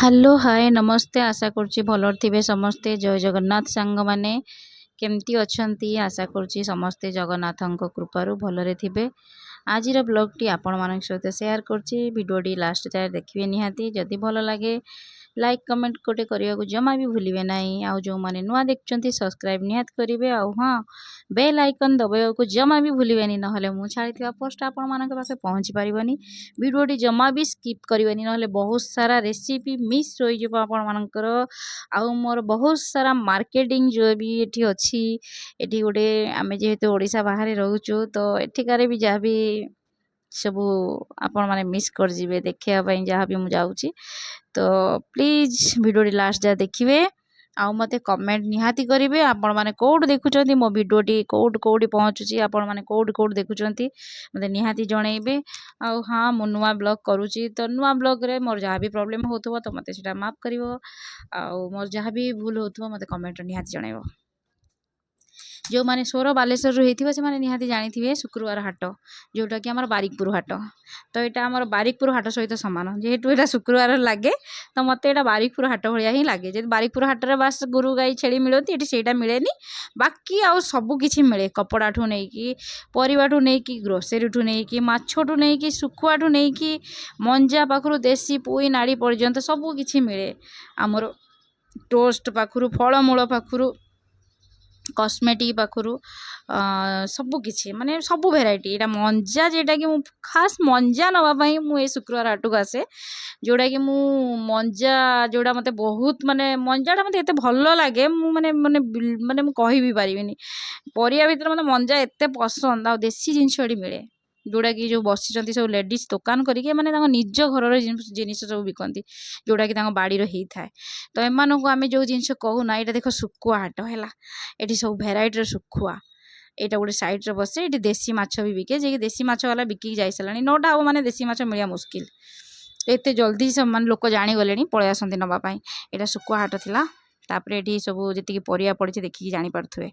Hello hi नमस्ते आशा करुच्ची भलर थे समस्ते जय जगन्नाथ सांग मैंने केमती अच्छी आशा करुच्ची समस्ते जगन्नाथ कृपारू भलरे थे। आज ब्लॉग टी आपण मान सहित सेयार करछि भिडियोटी लास्ट जाए देखिए निहाती जदि भल लगे लाइक कमेंट कोटे करने को जमा भी भूलिए ना। आउ जो मैंने नुआ देखुं सब्सक्राइब निहात करेंगे हाँ बेल आइकन दबाइबा को जमा भी भूलिए ना मुझे छाड़ी पोस्ट आपण मान पाखे पहुँची पारनी। भिडियोटी जमा भी स्किप करेंगे ना बहुत सारा रेसिपी मिस रही आपर आउ मोर बहुत सारा मार्केटिंग जो भी ये अच्छी ये गोटे आम जेहेतु ओडिशा बाहर रोचु तो एठिकार भी जहाँ भी सबू आपण मैंने मिस कर जी देखापी जहाँ भी मुझे तो प्लीज भिडियोटी लास्ट जा देखिए आउ मते कमेंट निहाती करेंगे आपण मैंने कौट देखुं मो भिडियोटी कौट कौटी पहुँचुची आपण मैंने कौट कौट देखुं मते निहाती जनइबे। आउ हाँ मु नुआ ब्लॉग करुँची तो नुआ ब्लॉग रे मोर जहाँ भी प्रॉब्लम होथो तो मते सेटा माफ करिवो आउ मोर जहाँ भी भूल होथो मते कमेंट निहाती जनइबो। जो मैंने सोर बालेश्वर होती से निहाती जानी शुक्रवार हाट जोटा कि आम बारिकपुर हाट तो यहाँ आम बारिकपुर हाट सहित सामान जेहेतु यहाँ शुक्रवार लगे तो मत यहाँ बारिकपुर हाट भाया ही लगे जे बारिकपुर हाट में बास गोरु गाई छेली मिलती ये से मिले बाकी आउ सबकि मिले कपड़ा ठू नहीं परिवा ठू नहीं ग्रोसरी ठू नहीं माछू नहीं शुखुआ ठू नहीं मंजा पाखु देसी पुई नाड़ी पर्यंत सबकि मिले आमर टोस्ट पाखु फलमूल पाखु कस्मेटिक पाखु सबकि माने सब भेराइटी यहाँ मंजा जेटा कि खास मंजा नापाई मुझे शुक्रवार हाट को आसे जोड़ा कि मु मंजा जोड़ा मत बहुत माने मंजाटा मत एत भल लगे माने माने माने कहि भी पारिनी परिया भितर मत मंजा एत पसंद आ देसी जिनस मिले जोड़ा कि जो बसी सब लेडीज दुकान करके माने निज घर जिन सब बिकती जोड़ा कि बाड़ी होता है तो एम को आम जो जिन कहूना यहाँ देख शुखुआ हाट है ये सब भेराइटर शुखुआ यहाँ गोटे सैड्रे बसे ये देसी माछ भी बिके जे देसी माछ वाला बिकी जाई सारा नोटा आउ माने देसी माछ मिलिया मुस्किल एत जल्दी सब मान लोक जागले पलि आसती नापी यहाँ शुखुआ हाट थिला तापर ये सब जी परिया पड़ी देखिए जापे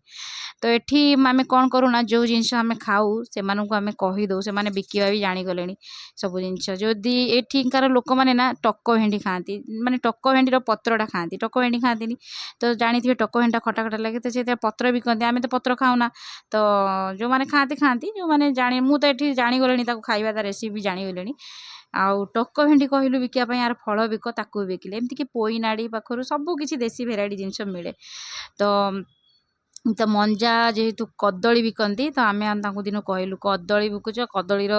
तो ये आम कौन करूना जो जिनस आम खाऊ से आम कहीदे से बिकवा भी जागले सब जिनस जदि एठिकार लोक मैंने ना टक भेंडी खाती माने टक भेंडीर पत्रटा खाती टक भेंडी खाती तो जानी थे टक भेंडा खटा खटा लगे तो से पत्र बिकती आम तो पत्र खाऊना तो जो मैंने खाती खाती जो मैंने जानी मुझे ये जागले खाଇବା ता रेसिपी जागले आउ टक भेंडी कहलु बिकापी यार फल बिक ताकू बिकिले एमती कि पोई नाड़ी पाखर सबकि देसी भेराइटी जिनस मिले तो मंजा जेहेतु कदली बिकती तो आम दिन कहलु कदली बिकुच कदलीर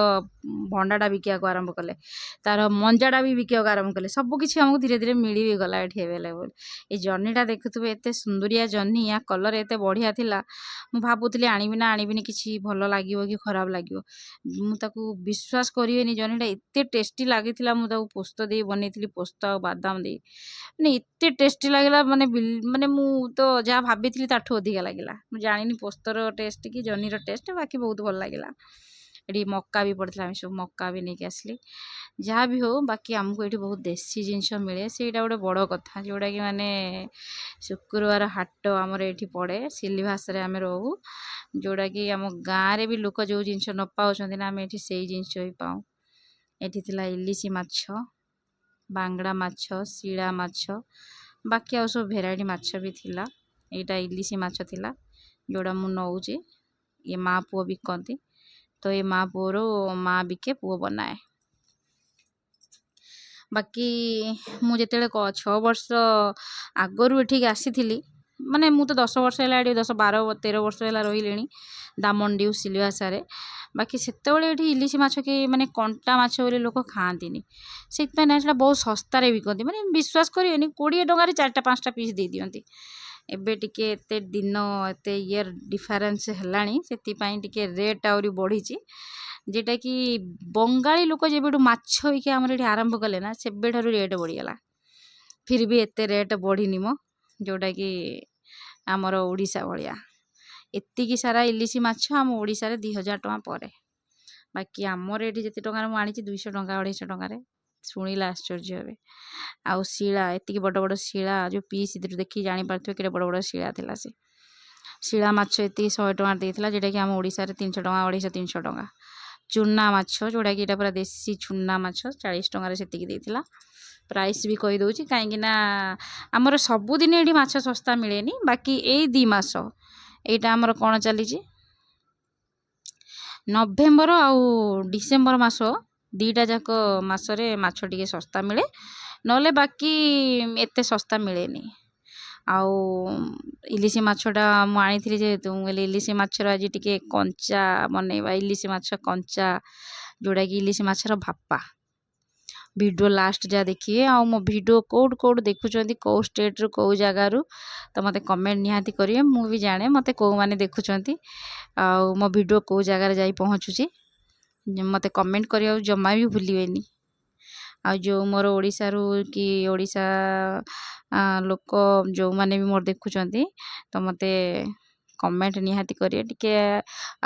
भंडाटा बिका आरंभ कले तार मंजाटा भी बिका आरंभ कले सबकि आमको धीरे धीरे मिल भी गला ये अवेलेबल ये जर्नीटा देखुए एत सुंदरिया जर्नी या कलर एत बढ़िया थिला मु भावुली आनिबी ना आनिबिनी किसी भल लगे कि खराब लगे मुझे विश्वास करेनि जर्नीटा एत टेस्टी लगी मुझे पोस्त दे बनई पोस्त और बादाम दे मैंने एत टेस्टी लगला माने माने मु तो जहाँ भाभी ताठू अधिका लगे मुझे जानी पोस्तर टेस्ट कि जर्नीर टेस्ट बाकी बहुत भल लगे ये मक्का भी पड़ता आम सब मक्का भी नहीं आसली जहाँ भी हो बाकी आमको ये बहुत देसी जिनस मिले से गोटे बड़ कथा जोड़ा कि माने शुक्रवार हाट आमर ये पड़े सिलिभास आम रोहू जोड़ा कि आम गाँव में भी लोक जो जिनस न पाँच ना आम ये से जिनस ही पाऊँ ये इलिशी माछ बांगड़ा माछ शिला माछ बाकी आ सब भेराइटी माछ भी थिला यहाँ इलिशी माछ थिला जोड़ा मु नौचे ये माँ पुओ बिकती तो ये माँ पुओर माँ बिके पुओ बनाए बाकी मुझे 6 वर्ष आगरू एठिक आसी माने मु तो 10 वर्ष है 10 12 13 वर्ष है रही दामंडी सिलवासारे बाकी से इलिशी माछ के माने कंटा माछ बोली लोक खाती से बहुत सस्तार बिकती माने विश्वास करेनि 20 टकर 4टा 5टा पीस दे दियंती एबे टिके एते दिन एते ईयर डिफरेंस हेलानी सेतिपाई टिके रेट आउरी बढ़ी जेटा कि बंगाली लोक जेबेठू माछ बिके आमर ये आरंभ कले ना सेबेठारू रेट बढ़ीगला फिर भी एते रेट बढ़ीनी मो जोटा कि आमर ओडिशा भाया एतिकी सारा इलिशी माछ आम ओडिशा रे 2000 टଙ୍କା पर बाकी आमर ये जिते टकर मुझे 200 टଙ୍କା 250 टकर शुणिला आश्चर्य हे आउ शिला एतिकी बड़ बड़ शिला जो पीस देखी जापारे कि बड़ बड़ शिला थिला से शिला माछ एति 100 टଙ୍କା देला जेटा कि आम ओडिशा रे 300 टଙ୍କା 250 300 टଙ୍କା ଚୁନା ମାଛ ଯେଉଁଟାକି ଏଇଟା ପୁରା ଦେଶୀ ଚୁନା ମାଛ 40 ଟଙ୍କାରେ ସେତିକି ଦେଇଥିଲା। ପ୍ରାଇସ୍ ବି କହିଦେଉଛି କାହିଁକିନା ଆମର ସବୁଦିନ ଏଠି ମାଛ ଶସ୍ତା ମିଳେନି, ବାକି ଏଇ 2 ମାସ ଏଇଟା ଆମର କ'ଣ ଚାଲିଛି, ନଭେମ୍ବର ଆଉ ଡିସେମ୍ବର ମାସ 2ଟା ଯାକ ମାସରେ ମାଛ ଟିକେ ଶସ୍ତା ମିଳେ, ନହେଲେ ବାକି ଏତେ ଶସ୍ତା ମିଳେନି। ଆଉ ଇଲିଶି ମାଛଟା ମୁଁ ଆଣିଥିଲି ଯେହେତୁ ମୁଁ କହିଲି ଇଲିଶି ମାଛର ଆଜି ଟିକେ କଞ୍ଚା ବନେଇବା, ଇଲିଶି ମାଛ କଞ୍ଚା ଯେଉଁଟାକି ଇଲିଶି ମାଛର ଭାପା। ଭିଡ଼ିଓ ଲାଷ୍ଟ ଯାହା ଦେଖିବେ, ଆଉ ମୋ ଭିଡ଼ିଓ କେଉଁଠୁ ଦେଖୁଛନ୍ତି, କେଉଁ ଷ୍ଟେଟ୍ରୁ କେଉଁ ଜାଗାରୁ, ତ ମୋତେ କମେଣ୍ଟ ନିହାତି କରିବେ। ମୁଁ ବି ଜାଣେ ମୋତେ କେଉଁମାନେ ଦେଖୁଛନ୍ତି ଆଉ ମୋ ଭିଡ଼ିଓ କେଉଁ ଜାଗାରେ ଯାଇ ପହଞ୍ଚୁଛି, ମୋତେ କମେଣ୍ଟ କରିବାକୁ ଜମା ବି ଭୁଲିବେନି। ଆଉ ଯେଉଁ ମୋର ଓଡ଼ିଶାରୁ କି ଓଡ଼ିଶା ଲୋକ ଯେଉଁମାନେ ବି ମୋର ଦେଖୁଛନ୍ତି, ତ ମୋତେ କମେଣ୍ଟ ନିହାତି କରିବେ। ଟିକେ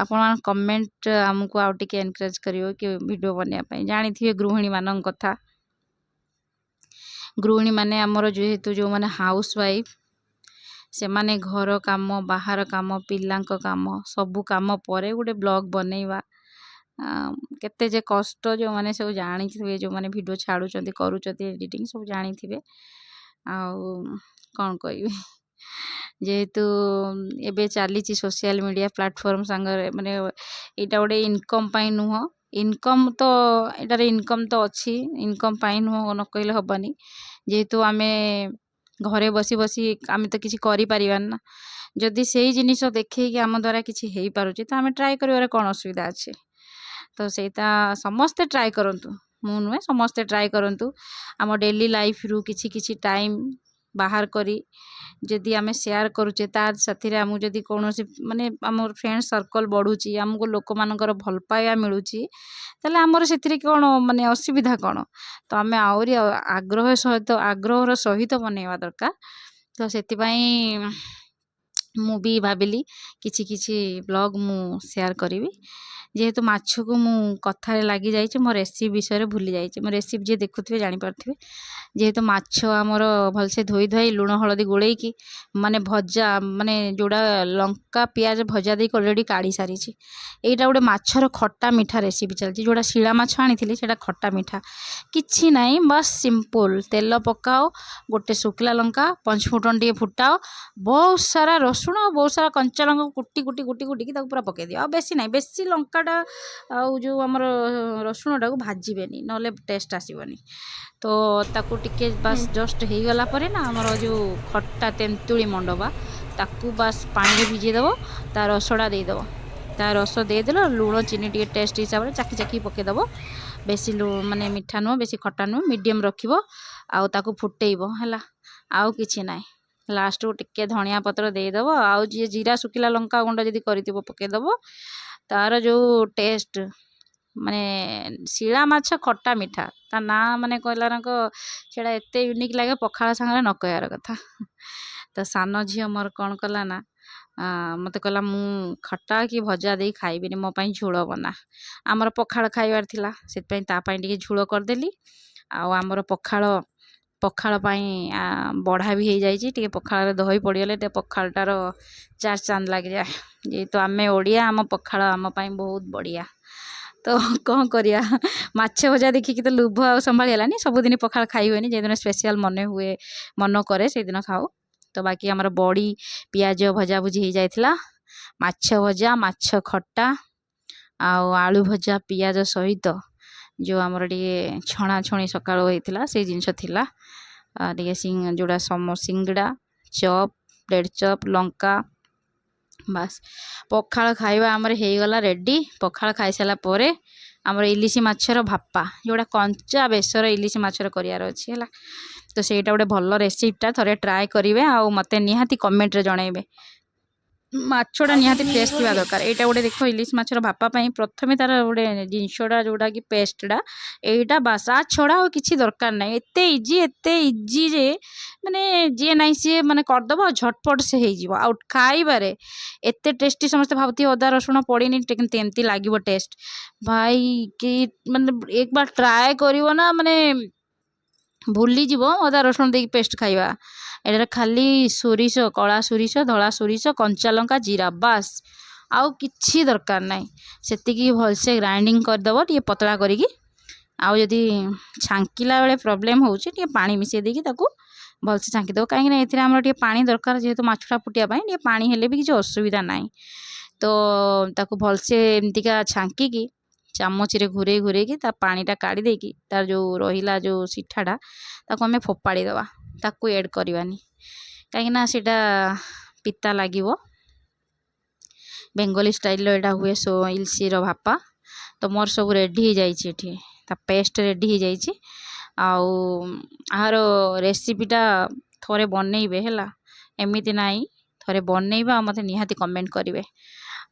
ଆପଣ କମେଣ୍ଟ ଆମକୁ ଆଉ ଟିକେ ଏନକରେଜ୍ କରିବ କି ଭିଡ଼ିଓ ବନେଇବା ପାଇଁ। ଜାଣିଥିବେ ଗୃହିଣୀମାନଙ୍କ କଥା, ଗୃହିଣୀମାନେ ଆମର ଯେହେତୁ ଯେଉଁମାନେ ହାଉସ୍ ୱାଇଫ୍, ସେମାନେ ଘର କାମ, ବାହାର କାମ, ପିଲାଙ୍କ କାମ, ସବୁ କାମ ପରେ ଗୋଟେ ବ୍ଲଗ୍ ବନେଇବା କେତେ ଯେ କଷ୍ଟ, ଯେଉଁମାନେ ସବୁ ଜାଣିଥିବେ, ଯେଉଁମାନେ ଭିଡ଼ିଓ ଛାଡ଼ୁଛନ୍ତି, କରୁଛନ୍ତି, ଏଡ଼ିଟିଂ ସବୁ ଜାଣିଥିବେ। ଆଉ କ'ଣ କହିବି, ଯେହେତୁ ଏବେ ଚାଲିଛି ସୋସିଆଲ ମିଡ଼ିଆ ପ୍ଲାଟଫର୍ମ ସାଙ୍ଗରେ, ମାନେ ଏଇଟା ଗୋଟେ ଇନକମ୍ ପାଇଁ ନୁହଁ, ଇନକମ୍ ତ ଏଇଟାରେ ଇନକମ୍ ତ ଅଛି, ଇନକମ୍ ପାଇଁ ନୁହଁ ନ କହିଲେ ହେବନି। ଯେହେତୁ ଆମେ ଘରେ ବସି ବସି ଆମେ ତ କିଛି କରିପାରିବାନି ନା, ଯଦି ସେଇ ଜିନିଷ ଦେଖେଇକି ଆମ ଦ୍ୱାରା କିଛି ହେଇପାରୁଛି ତ ଆମେ ଟ୍ରାଏ କରିବାରେ କ'ଣ ଅସୁବିଧା ଅଛି। ତ ସେଇଟା ସମସ୍ତେ ଟ୍ରାଏ କରନ୍ତୁ, ମୁଁ ନୁହେଁ, ସମସ୍ତେ ଟ୍ରାଏ କରନ୍ତୁ। ଆମ ଡେଲି ଲାଇଫରୁ କିଛି କିଛି ଟାଇମ୍ ବାହାର କରି ଯଦି ଆମେ ସେୟାର କରୁଛେ, ତା ସାଥିରେ ଆମକୁ ଯଦି କୌଣସି ମାନେ ଆମର ଫ୍ରେଣ୍ଡ ସର୍କଲ୍ ବଢ଼ୁଛି, ଆମକୁ ଲୋକମାନଙ୍କର ଭଲ ପାଇବା ମିଳୁଛି, ତାହେଲେ ଆମର ସେଥିରେ କ'ଣ ମାନେ ଅସୁବିଧା କ'ଣ? ତ ଆମେ ଆହୁରି ଆଗ୍ରହର ସହିତ ବନେଇବା ଦରକାର। ତ ସେଥିପାଇଁ ମୁଁ ବି ଭାବିଲି କିଛି ବ୍ଲଗ୍ ମୁଁ ସେୟାର କରିବି। ଯେହେତୁ ମାଛକୁ ମୁଁ କଥାରେ ଲାଗିଯାଇଛି, ମୋ ରେସିପି ବିଷୟରେ ଭୁଲି ଯାଇଛି। ମୋ ରେସିପି ଯିଏ ଦେଖୁଥିବେ ଜାଣିପାରୁଥିବେ। ଯେହେତୁ ମାଛ ଆମର ଭଲସେ ଧୋଇ ଧୁଆଇ ଲୁଣ ହଳଦୀ ଗୋଳେଇକି ମାନେ ଭଜା, ମାନେ ଯେଉଁଟା ଲଙ୍କା ପିଆଜ ଭଜା ଦେଇକି ଅଲରେଡ଼ି କାଢ଼ି ସାରିଛି। ଏଇଟା ଗୋଟେ ମାଛର ଖଟା ମିଠା ରେସିପି ଚାଲିଛି। ଯେଉଁଟା ଶିଳା ମାଛ ଆଣିଥିଲି ସେଇଟା ଖଟା ମିଠା, କିଛି ନାହିଁ, ବାସ୍ ସିମ୍ପଲ୍। ତେଲ ପକାଅ, ଗୋଟେ ଶୁଖିଲା ଲଙ୍କା, ପଞ୍ଚଫୁଟଣ ଟିକେ ଫୁଟାଅ, ବହୁତ ସାରା ରସୁଣ ଆଉ ବହୁତ ସାରା କଞ୍ଚା ଲଙ୍କା କୁଟିକି ତାକୁ ପୁରା ପକାଇ ଦିଅ। ଆଉ ବେଶୀ ନାହିଁ, ବେଶୀ ଲଙ୍କାଟା ଆଉ ଯେଉଁ ଆମର ରସୁଣଟାକୁ ଭାଜିବେନି, ନହେଲେ ଟେଷ୍ଟ ଆସିବନି। ତ ତାକୁ ଟିକେ ବାସ୍ ଜଷ୍ଟ ହେଇଗଲା ପରେ ନା, ଆମର ଯେଉଁ ଖଟା ତେନ୍ତୁଳି ମଣ୍ଡବା, ତାକୁ ବାସ୍ ପାଣିରେ ଭିଜେଇ ଦେବ, ତା ରସଟା ଦେଇଦେବ। ତା ରସ ଦେଇଦେଲ, ଲୁଣ ଚିନି ଟିକେ ଟେଷ୍ଟ ହିସାବରେ ଚାଖି ପକାଇଦେବ। ବେଶୀ ମାନେ ମିଠା ନୁହଁ, ବେଶୀ ଖଟା ନୁହଁ, ମିଡ଼ିୟମ୍ ରଖିବ। ଆଉ ତାକୁ ଫୁଟେଇବ ହେଲା, ଆଉ କିଛି ନାହିଁ। ଲାଷ୍ଟକୁ ଟିକେ ଧଣିଆ ପତ୍ର ଦେଇଦେବ, ଆଉ ଯିଏ ଜିରା ଶୁଖିଲା ଲଙ୍କା ଗୁଣ୍ଡ ଯଦି କରିଥିବ ପକାଇଦେବ। ତାର ଯେଉଁ ଟେଷ୍ଟ, ମାନେ ଶିଳା ମାଛ ଖଟା ମିଠା, ତା ନାଁ ମାନେ କହିଲାରଙ୍କ ସେଇଟା ଏତେ ୟୁନିକ୍ ଲାଗେ, ପଖାଳ ସାଙ୍ଗରେ ନ କହିବାର କଥା। ତ ସାନ ଝିଅ ମୋର କ'ଣ କଲା ନା, ମୋତେ କହିଲା ମୁଁ ଖଟା କି ଭଜା ଦେଇ ଖାଇବିନି, ମୋ ପାଇଁ ଝୋଳ ବନା। ଆମର ପଖାଳ ଖାଇବାର ଥିଲା, ସେଥିପାଇଁ ତା ପାଇଁ ଟିକେ ଝୋଳ କରିଦେଲି। ଆଉ ଆମର ପଖାଳ ପାଇଁ ବଢ଼ା ବି ହେଇଯାଇଛି। ଟିକେ ପଖାଳରେ ଦହି ପଡ଼ିଗଲେ ଟିକେ ପଖାଳଟାର ଚାନ୍ଦ ଲାଗିଯାଏ। ଯେହେତୁ ଆମେ ଓଡ଼ିଆ, ଆମ ପଖାଳ ଆମ ପାଇଁ ବହୁତ ବଢ଼ିଆ। ତ କ'ଣ କରିବା, ମାଛ ଭଜା ଦେଖିକି ତ ଲୋଭ ଆଉ ସମ୍ଭାଳି ହେଲାନି। ସବୁଦିନ ପଖାଳ ଖାଇ ହୁଏନି, ଯେଉଁଦିନ ସ୍ପେଶିଆଲ ମନ କରେ ସେଇଦିନ ଖାଉ। ତ ବାକି ଆମର ବଡ଼ି ପିଆଜ ଭଜାଭୁଜି ହେଇଯାଇଥିଲା, ମାଛ ଭଜା, ମାଛ ଖଟା ଆଉ ଆଳୁ ଭଜା ପିଆଜ ସହିତ ଯେଉଁ ଆମର ଟିକେ ଛଣାଛଣି ସକାଳୁ ହେଇଥିଲା ସେଇ ଜିନିଷ ଥିଲା। ଟିକେ ଯେଉଁଟା ସିଙ୍ଗଡ଼ା ଚପ୍, ବ୍ରେଡ଼୍ ଚପ୍, ଲଙ୍କା, ବାସ୍ ପଖାଳ ଖାଇବା ଆମର ହେଇଗଲା ରେଡ଼ି। ପଖାଳ ଖାଇସାରିଲା ପରେ ଆମର ଇଲିଶି ମାଛର ଭାପା, ଯେଉଁଟା କଞ୍ଚା ବେସର ଇଲିଶି ମାଛର କରିବାର ଅଛି ହେଲା। ତ ସେଇଟା ଗୋଟେ ଭଲ ରେସିପିଟା, ଥରେ ଟ୍ରାଏ କରିବେ ଆଉ ମୋତେ ନିହାତି କମେଣ୍ଟରେ ଜଣାଇବେ। ମାଛଟା ନିହାତି ଫ୍ରେଶ୍ ଥିବା ଦରକାର। ଏଇଟା ଗୋଟେ ଦେଖ, ଇଲିଶି ମାଛର ଭାପା ପାଇଁ ପ୍ରଥମେ ତାର ଗୋଟେ ଜିନିଷଟା ଯେଉଁଟାକି ପେଷ୍ଟଟା, ଏଇଟା ବାସ୍, ଛଡ଼ା ଆଉ କିଛି ଦରକାର ନାହିଁ। ଏତେ ଇଜି ଯେ ମାନେ ଯିଏ ନାହିଁ ସିଏ ମାନେ କରିଦେବ, ଆଉ ଝଟପଟ ସେ ହେଇଯିବ। ଆଉ ଖାଇବାରେ ଏତେ ଟେଷ୍ଟି, ସମସ୍ତେ ଭାବୁଥିବେ ଅଦା ରସୁଣ ପଡ଼ିନି କିନ୍ତୁ ଏମିତି ଲାଗିବ ଟେଷ୍ଟ ଭାଇ, କି ମାନେ ଏକବାର ଟ୍ରାଏ କରିବ ନା, ମାନେ ଭୁଲିଯିବ ଅଦା ରସୁଣ ଦେଇକି ପେଷ୍ଟ ଖାଇବା। ଏଠାରେ ଖାଲି ସୋରିଷ, କଳା ସୋରିଷ, ଧଳା ସୋରିଷ, କଞ୍ଚା ଲଙ୍କା, ଜିରା, ବାସ୍ आउ किछि दरकार नाही सेतिकी भलसे ग्राइंडिंग करदेव टे पतला करिकी आउ जदि छांकिला बेले प्रोब्लेम होउछि टे पानी मिसै देकी ताकू भलसे छांकी देव कहीं एथिरे हमर टे पानी दरकार जेहेतु माछटा फुटिया पई टे पानी हेले भी किछि असुविधा नाही तो ताकू भलसे एमतिका छांकी की चामच रे घुरे घुरे की ता पानीटा काढ़ी देकी तार जो रहिला जो सिठाटा ताकू आमे फोपाड़ी देवा ताकू ऐड करवानी कहीं सेटा पिता लागिवो बेंगली स्टाइल एटा हुए सो इलसी रो भापा तो मोर सब रेडी हो जाइए ता पेस्ट रेडी हो जाइए आउ आहार रेसिपीटा थोड़े बनइबे हैला एमिति नाई थोड़े बनइबे आ मते निहाती कमेंट करेंगे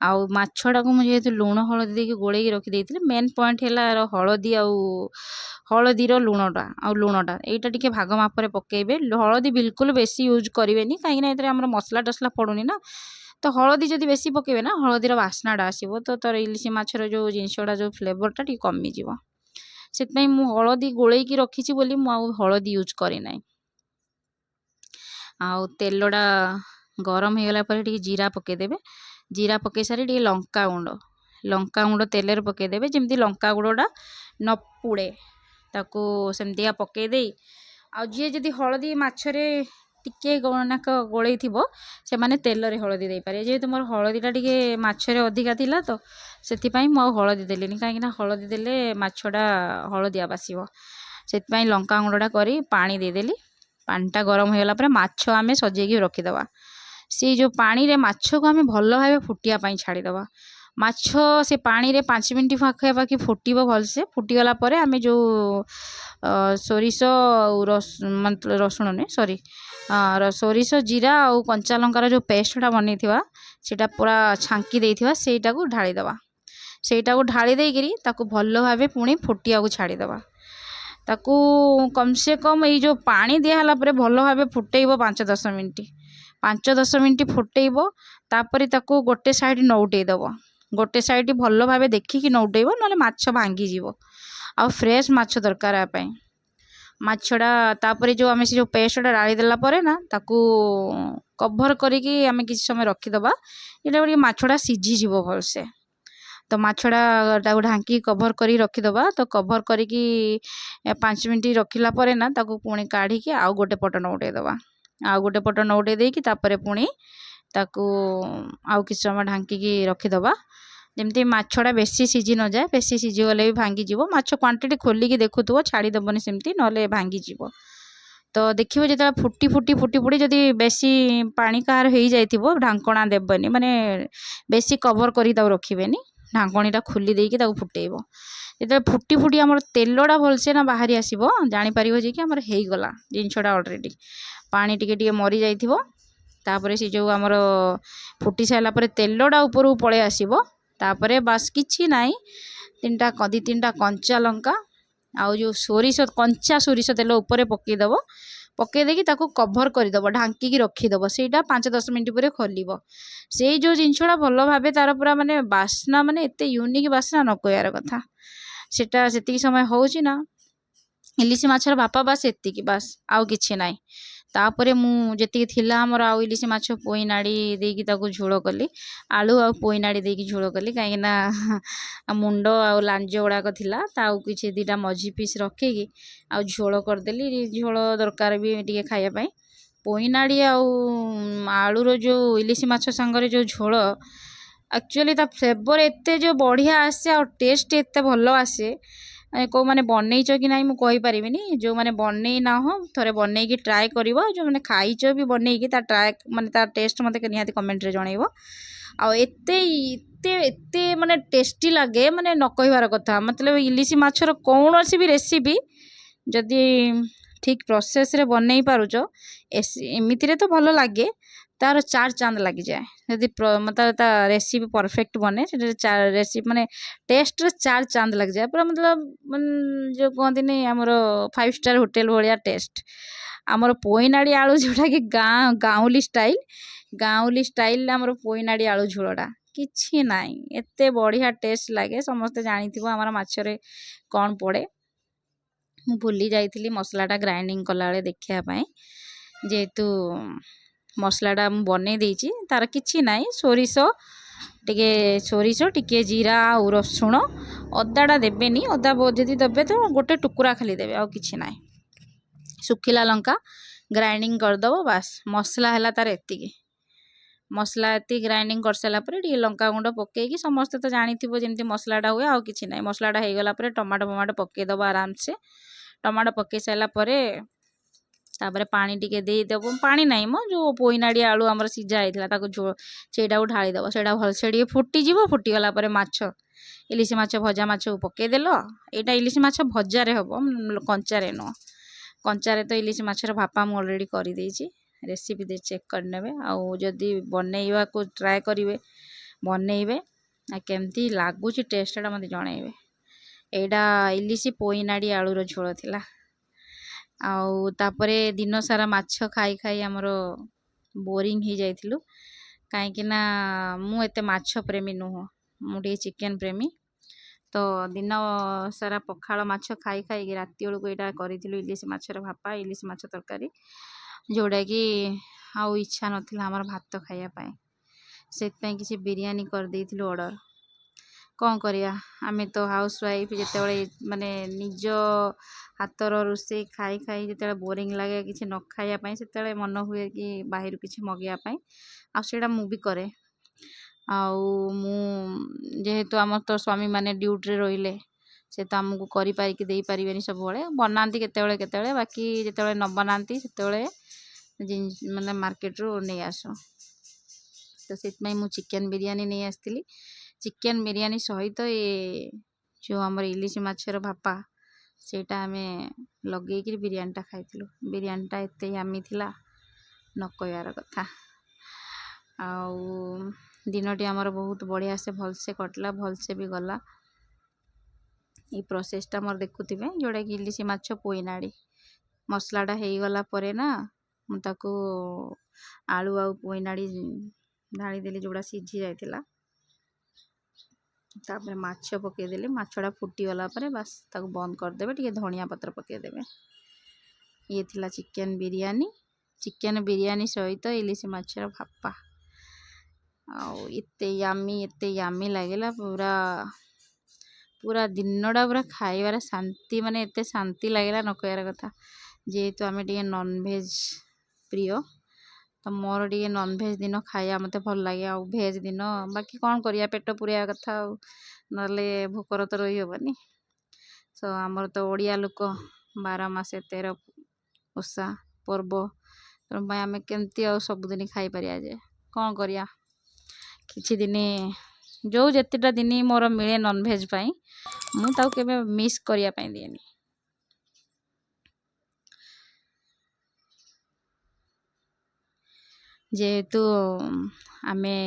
आउ माछटा को मुझे जेहेतु लुण हलदी देके गोलेकी रखी देइथिले मेन पॉइंट हैला हलदी आउ हलदीर लुणटा आउ लुणटा एटा टिके भाग मापरे पकेइबे हलदी बिल्कुल बेसी यूज करेंगे कहीं एथरे हमर मसला टसला पड़ुनी ना तो हलदी जदि बेसी पकेबे ना हलदीर बास्नाटा आसीबो तो तर इलिशी माछर जो जिनसटा जो फ्लेवरटा टिके कमी जिवो सेतपई मु हलदी गोलेकी रखिछि बोली मु आउ हलदी यूज करि नाही आउ तेलडा गरम हो गला पर टिके जीरा पके देबे जीरा पके सारी टिके लंका गुंड तेल पके देबे जेमती लंका गुंडा न पुड़े ताकू सेमतिया पके देई आ जी जदि हलदी माछरे टिके नाक गोलई थी से माने तेल रे हलदी दे पारे जेहेतु मोर हलदीटा टिके माछरे अधिका थिला तो सेतिपई मु हलदी देलिनी कहीं हलदी देले माछटा हलदिया बासिबो सेतिपई लंका गुंडा करी पानी देदेली पानीटा गरम हो गला पर माछ आमे सजेकी रखीदवा से जो पानी रे माछ को आमे भल भाबे फुटिया पई छाड़ीदवा माछ से पानी रे 5 मिनट पाखापाखि फुटब भलसे फुटीगला आमे जो सोरिष मतलब रसुण नहीं सॉरी सोरिष जीरा और कंचा लंकार जो पेस्टा बनी सेटा पूरा छांकी देइथिबा सेटा को ढाली दवा सेटा को ढाली देइकरी ताकू भल भाबे पुणी फुटिया को छाड़ी दवा ताकू कम से कम ये जो पानी दिहला परे भल भाबे फुटेइबो 5-10 मिनट 5-10 मिनट फुटेइबो तापरे ताकू गोटे साइड नौटेइ दबो गोटे साइड भल भाबे देखिकी नौटेइबो नले माछ भांगी जीवो आ फ्रेश माछ दरकार आ पई माछड़ा तापरे जो आमे से जो पेस्टटा डाली देला परे ना ताकू कभर करिकी आमे किसी समय रखीदबा एटा माछड़ा सिझी जीवो भलसे तो माछड़ा ताकू ढांकी कभर करी रखीदबा तो कभर करिकी 5 मिनट रखिला परे ना ताकू पुणी काढ़ी आउ गोटे पट नौटे दबा आउ गोटे पट नौटे देकी तापरे पुणी ताकू आउ किसी समय ढांकी रखीदबा जमती माछड़ा बेसी सिझी न जाए बेसी सिझी गले भी भांगी जीवो माछ क्वांटिटी खोलिकी देखुथुबो छाड़ी दबनी सेमती नले भांगी जीवो तो देखिबो जेता फुटी फुटी फुटी फुटी जदि बेसी पानी कार हो जाइथिबो ढांकणा देबनी माने बेसी कवर करी ताऊ रखिबेनी ढांकणीटा खोली देकी ताऊ फुटेइबो जेता फुटी फुटी हमर तेलडा भलसे ना बाहरी आसीबो जानि परिबो जे कि हमर हेई गला जिनछडा ऑलरेडी पानी टिके टिके मरी जाइथिबो तापरे से जो हमर फुटी साइला परे तेलडा ऊपर पळे आसीबो तापरे बास किछि नाई दी तीनटा कंचा लंका आउ जो सोरिष कंचा सोरिष तेल ऊपर पकईदेव पकई देकी ताकू कभर करदेव ढांकी रखीदेव सेटा 5-10 मिनट पर खोल से जो जिनसटा भल भावे तार पूरा माने बास्ना माने एते यूनिक बास्ना न कहर कथा सेटा सेतिकी समय होउची ना इलिशी माछर बापा बास एतिकी बास आउ किछि नाई तापरे मु जेतिकी थिला हमर आउ इलिशी माछ पोई नाड़ी देकी ताकू झोल कली आलू आ पोई नाड़ी देकी झोल कली कहीं ना मुंड आ लांज गुड़ाक थिला ताऊ किछि दीटा मझी पीस रखिकी आ झोल करदेली झोल दरकार भी टिके खाया पाई पोई नाड़ी आलू रो जो इलिशी माछ संगरे जो झोल एक्चुअली ता फ्लेवर एते जो बढ़िया आसे आ टेस्ट एते भल आसे को मैंने बनईच कि ना मुझे पारिनी जो मैंने बनई ना हो थे बनईकी ट्राए कर जो मैंने खाईच भी बनईकी ट्राए माने तार टेस्ट मत निहाती कमेंट रे जनइबो आते एते माने टेस्टी लगे माने न कहबार कथा मतलब इलिशी माछर कौन भी रेसिपी जदि ठीक प्रोसेस रे बनई पारुच एमितिरे तो भल लगे तार 4 चांद लग जाए जदि मतलब रेसिपी परफेक्ट बने रेसिपी माने टेस्ट 4 चांद लग जाए पूरा मतलब जो कहते नहीं आमर 5 स्टार होटेल भाया टेस्ट आमर पोईनाड़ी आलू जोटा कि गाँवली स्टाइल आमर पोईनाड़ी आलू झोलटा किछि नाई एते बढ़िया टेस्ट लगे समस्ते जानिथिबो आमर माछरे कौन पड़े मु भूली जाइथिली मसलाटा ग्राइंडिंग कला बेले देखिया पाई जेहेतु मसलाटा मु बनै देइछि तार किछि नाई सोरिष टिके जीरा और रसुण अदाटा देबेनी अदा जदि देबे तो गोटे टुकुरा खाली देबे आ किछि नाई सुखिला लंका ग्राइंडिंग करदब बास मसला है तार एतिकी मसला एति ग्राइंडिंग कर सारा पर लंका गुंड पकईकि समस्ते तो जानी जमी मसलाटा हुए आ कि ना मसलाटा हो गला टमाटो फमाटो पकईदब आराम से टमाटो पकई सारापर तापर पानी टिके देदेव पानी नाई मो जो पोईनाड़ी आलू आमर सीझा होता सेटा को ढालीदेव से भलसे टे फुटीज फुटीगला माछ इलिश माछ भजा माछ को पकईदेल यहाँ इलिश माछ भजार हम कंचारे नुह कंचारे तो इलिश माछर भापा मु अलरेडी कर रेसिपी दे चेक करने आदि बनैवा को ट्राए करेंगे बनइबे केमती लगुच टेस्टा मत जनइबे यहाँ इलिश पोईनाड़ी आलूर झोल थिला तापरे दिन सारा माछ खाई खाई आमर बोरिंग हो जाइथिलु कहीं मु एते माछ प्रेमी नुह मुझे चिकेन प्रेमी तो दिन सारा पखाल माछ खाई खाई राति बेलू यहाँ करूँ इलिश माछर भापा इलिश माछ तरकारी जोड़ा कि आउ इच्छा नाला आमर भात खायापाई से किसी बिरियानी कर देइथिलु ऑर्डर कौन करिया आमे तो हाउस वाइफ जिते माने निज हाथर रोषे खाई खाई जिते बोरिंग लगे किसी न खायापाई से मन हुए कि बाहर किसी मगैयापाई आटा मु भी करे जेहेतु आम तो स्वामी माने ड्यूटी रोले से तो आमको करी दे पारे सब बनाती केते बाकी जिते न बनाती से मतलब मार्केट रू नहीं आसो तो से मु चिकेन बिरियानी नहीं आसती चिकेन बिरियानी सहित ये जो आमर इलिश माछर भापा सेटा आम लगे बिरियानीटा खाइलु बिरियानीटा एत यामी थिला न कहबार कथा दिनटी आमर बहुत बढ़िया से भलसे कटला भलसे भी गला ये प्रोसेसटा मोर देखुथे जोड़ा कि इलिश माछ पोईनाड़ी मसलाटा हो गला परे ना मुझे आलू आउ पोईनाड़ी ढाली देली जोड़ा सीझी जाइथिला तापर माछ पकईदेली माछटा फुटीगला बस ताको बंद करदे टे धनिया पत्र पकईदेवे ये थिला चिकेन बिरियानी सहित इलिश माछर भापा एते यामी लगे पूरा पूरा दिनटा पूरा खाइबार शांति माने एते शांति लगे न कहबार कथा जेहेतु आम टे नॉनवेज प्रिय तो मोर टे नॉनवेज दिन खाया मत भल लगे आ भेज दिन बाकी कौन करिया पेट पुरिया कथा नले भोकर तो रही हेनी सो आमर तो ओडिया लोक 12 मासे 13 ओषा पर्व तेणु आम केमती सबुदिन खाई पारिया जे कौन करिया किछि दिन जो जेतेटा दिन मोर मिले नॉनवेज पाई मुझे केबे मिस करिया पाई दिएनी जेहेतु आमे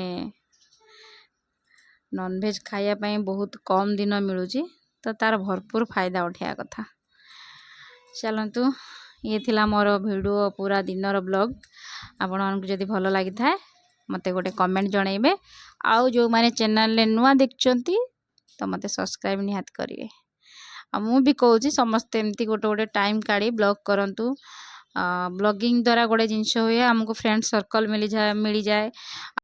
नॉनवेज खाया बहुत कम दिन मिलूची तो तार भरपूर फायदा उठाया कथा चलतु ये थिला मोर वीडियो पूरा दिनर ब्लॉग आपण मानक जदि भल लगी थाए मते गोटे कमेंट जनइबे आउ जो माने चैनल ले नुआ देखचंती तो मते सब्सक्राइब निहात करिवे आ मु भी कहूची समस्त एमती गोटे गोटे टाइम काढ़ी ब्लॉग करंतु ब्लॉगिंग द्वारा गोटे जिनस हुए आमको फ्रेंड सर्कल मिल जाए